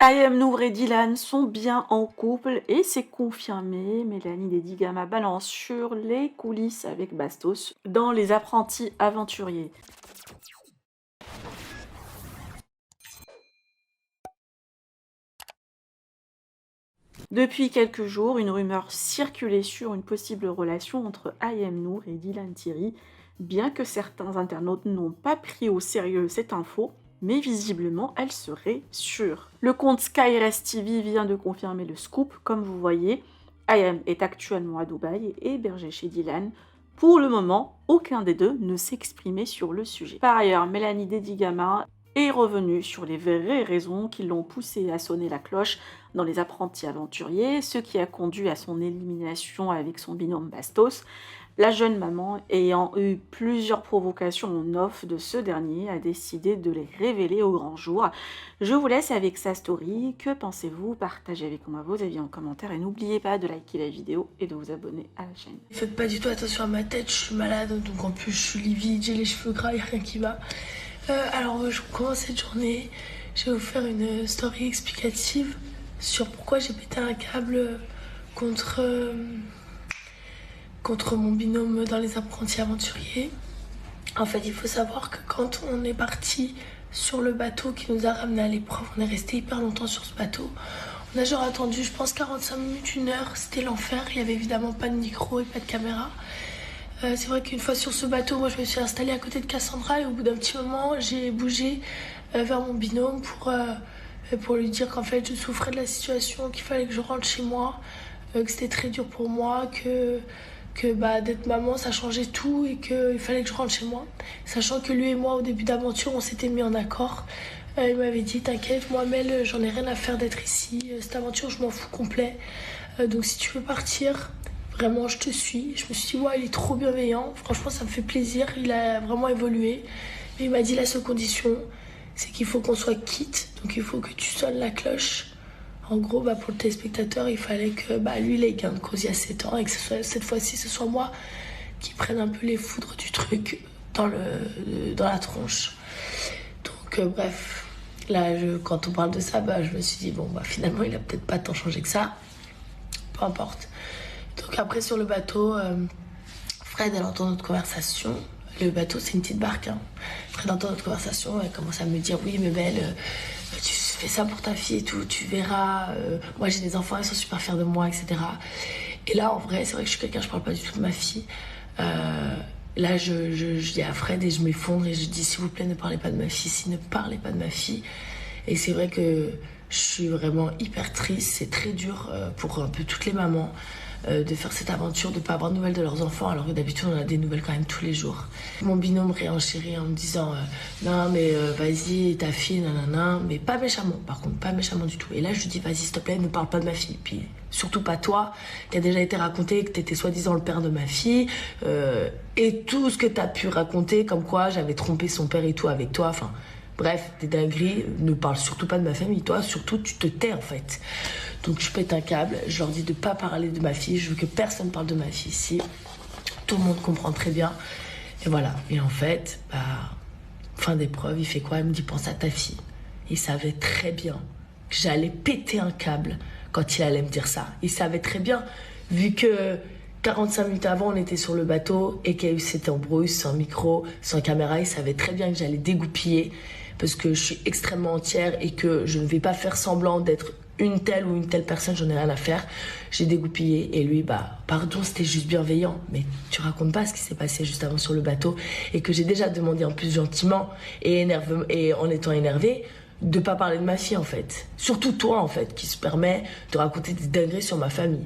I.M Nour et Dylan sont bien en couple et c'est confirmé. Mélanie Dedigama balance sur les coulisses avec Bastos dans Les Apprentis Aventuriers. Depuis quelques jours, une rumeur circulait sur une possible relation entre I.M Nour et Dylan Thierry, bien que certains internautes n'ont pas pris au sérieux cette info, mais visiblement elle serait sûre. Le compte SkyRest TV vient de confirmer le scoop, comme vous voyez. I.M est actuellement à Dubaï et hébergé chez Dylan. Pour le moment, aucun des deux ne s'exprimait sur le sujet. Par ailleurs, Mélanie Dedigama est revenue sur les vraies raisons qui l'ont poussée à sonner la cloche dans Les Apprentis Aventuriers, ce qui a conduit à son élimination avec son binôme Bastos. La jeune maman, ayant eu plusieurs provocations en off de ce dernier, a décidé de les révéler au grand jour. Je vous laisse avec sa story. Que pensez-vous? Partagez avec moi vos avis en commentaire et n'oubliez pas de liker la vidéo et de vous abonner à la chaîne. Faites pas du tout attention à ma tête, je suis malade, donc en plus je suis livide, j'ai les cheveux gras, y'a rien qui va. Alors je commence cette journée, je vais vous faire une story explicative sur pourquoi j'ai pété un câble contre mon binôme dans Les Apprentis Aventuriers. En fait, il faut savoir que quand on est parti sur le bateau qui nous a ramené à l'épreuve, on est resté hyper longtemps sur ce bateau. On a genre attendu, je pense, 45 minutes, 1 heure, c'était l'enfer. Il y avait évidemment pas de micro et pas de caméra. C'est vrai qu'une fois sur ce bateau, moi je me suis installée à côté de Cassandra et au bout d'un petit moment, j'ai bougé vers mon binôme pour lui dire qu'en fait je souffrais de la situation, qu'il fallait que je rentre chez moi, que c'était très dur pour moi, que d'être maman ça changeait tout et qu'il fallait que je rentre chez moi. Sachant que lui et moi au début d'aventure on s'était mis en accord. Il m'avait dit t'inquiète moi Mel, j'en ai rien à faire d'être ici, cette aventure je m'en fous complet. Donc si tu veux partir, vraiment je te suis. Je me suis dit ouais il est trop bienveillant, franchement ça me fait plaisir, il a vraiment évolué. Mais il m'a dit la seule condition c'est qu'il faut qu'on soit quitte, donc il faut que tu sonnes la cloche. En gros, pour le téléspectateur, il fallait que lui, il ait gain de cause il y a 7 ans et que cette fois-ci, ce soit moi qui prenne un peu les foudres du truc dans la tronche. Donc, bref, là, quand on parle de ça, je me suis dit, bon, finalement, il a peut-être pas tant changé que ça. Peu importe. Donc, après, sur le bateau, Fred, elle entend notre conversation. Le bateau, c'est une petite barque. Hein. Fred entend notre conversation, elle commence à me dire, oui, mais belle, tu fais ça pour ta fille et tout, tu verras. Moi, j'ai des enfants, ils sont super fiers de moi, etc. Et là, en vrai, c'est vrai que je suis quelqu'un, je parle pas du tout de ma fille. Là, je dis à Fred et je m'effondre et je dis, s'il vous plaît, ne parlez pas de ma fille, ne parlez pas de ma fille. Et c'est vrai que je suis vraiment hyper triste, c'est très dur pour un peu toutes les mamans. De faire cette aventure, de pas avoir de nouvelles de leurs enfants, alors que d'habitude on a des nouvelles quand même tous les jours. Mon binôme réenchérit en me disant non mais vas-y ta fille nanana, mais pas méchamment par contre, pas méchamment du tout. Et là je lui dis vas-y s'il te plaît ne parle pas de ma fille, puis surtout pas toi qui a déjà été raconté que t'étais soi-disant le père de ma fille et tout ce que t'as pu raconter comme quoi j'avais trompé son père et tout avec toi, enfin bref, des dingueries, ne parle surtout pas de ma famille, toi surtout tu te tais en fait. Donc je pète un câble, je leur dis de pas parler de ma fille, je veux que personne parle de ma fille ici. Tout le monde comprend très bien. Et voilà. Et en fait, fin d'épreuve, il fait quoi? Il me dit pense à ta fille. Il savait très bien que j'allais péter un câble quand il allait me dire ça. Il savait très bien, vu que 45 minutes avant, on était sur le bateau et qu'il y a eu cette embrouille sans micro, sans caméra, il savait très bien que j'allais dégoupiller parce que je suis extrêmement entière et que je ne vais pas faire semblant d'être une telle ou une telle personne, j'en ai rien à faire. J'ai dégoupillé et lui, pardon, c'était juste bienveillant. Mais tu racontes pas ce qui s'est passé juste avant sur le bateau et que j'ai déjà demandé en plus gentiment et en étant énervé de pas parler de ma fille en fait. Surtout toi en fait, qui se permet de raconter des dingueries sur ma famille.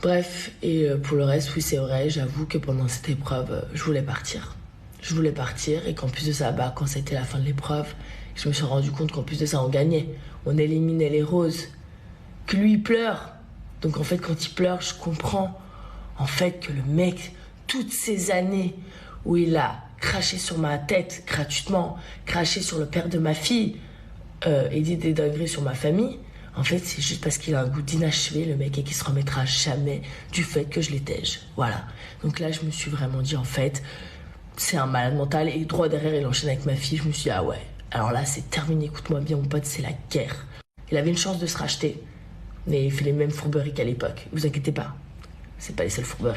Bref, et pour le reste, oui c'est vrai, j'avoue que pendant cette épreuve, je voulais partir. Je voulais partir et qu'en plus de ça, quand c'était la fin de l'épreuve, je me suis rendu compte qu'en plus de ça, on gagnait. On éliminait les roses. Que lui, il pleure. Donc en fait, quand il pleure, je comprends en fait que le mec, toutes ces années où il a craché sur ma tête gratuitement, craché sur le père de ma fille et dit des dingueries sur ma famille, en fait, c'est juste parce qu'il a un goût d'inachevé, le mec, et qu'il se remettra jamais du fait que je l'étège. Voilà. Donc là, je me suis vraiment dit, en fait, c'est un malade mental. Et droit derrière, il enchaîne avec ma fille. Je me suis dit, ah ouais, alors là, c'est terminé. Écoute-moi bien, mon pote, c'est la guerre. Il avait une chance de se racheter. Mais il fait les mêmes fourberies qu'à l'époque. Vous inquiétez pas, c'est pas les seules fourberies.